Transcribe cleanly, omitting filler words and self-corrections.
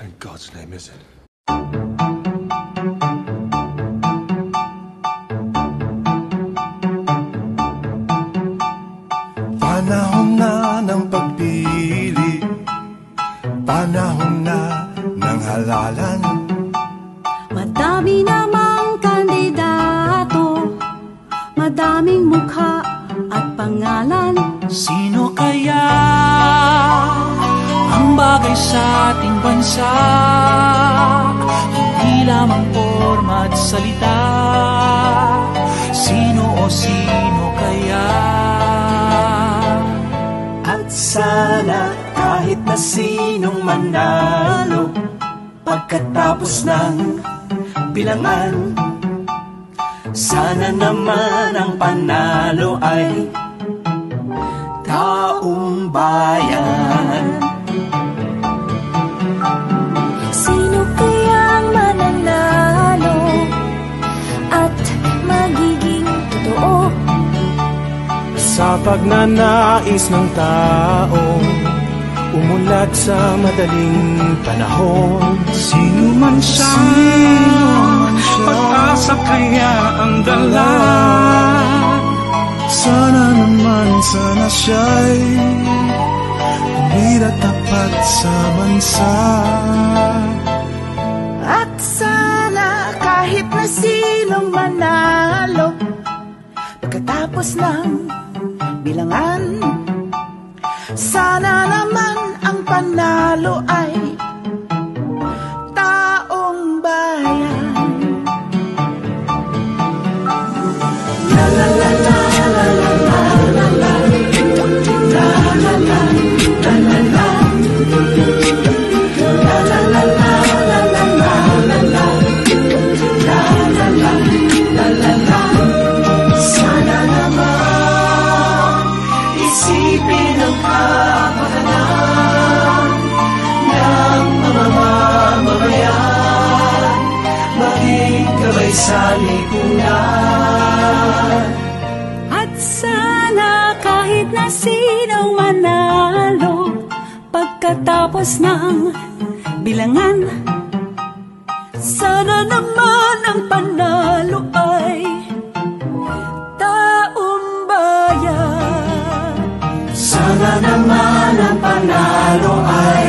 What in God's name is it? Panahon na ng pagpili, panahon na ng halalan. Madami namang kandidato, madaming mukha at pangalan. Sino kaya ang bagay sa ating bansa? Hindi lamang forma at salita. Sino o sino kaya? At sana kahit na sinong manalo, pagkatapos ng bilangan, sana naman ang panalo ay taong bayan. Sino kayang mananalo at magiging totoo Sa pagnanais ng taong umunlad sa madaling panahon. Sino man siya, pag-asa kaya ang dala. Sana naman, sana siya'y tumira tapat sa bansa. At sana kahit na sinong manalo, pagkatapos ng bilangan, sana naman ang panalo ay taong bayan. La la la la la la la la la la la la la la la. Isipin ang kapakanan ng mga mamamayan, maging gabay sa lipunan. at sana kahit na sinong manalo, pagkatapos ng bilangan, sana naman ang panalo ay taong bayan. Sana naman ang panalo ay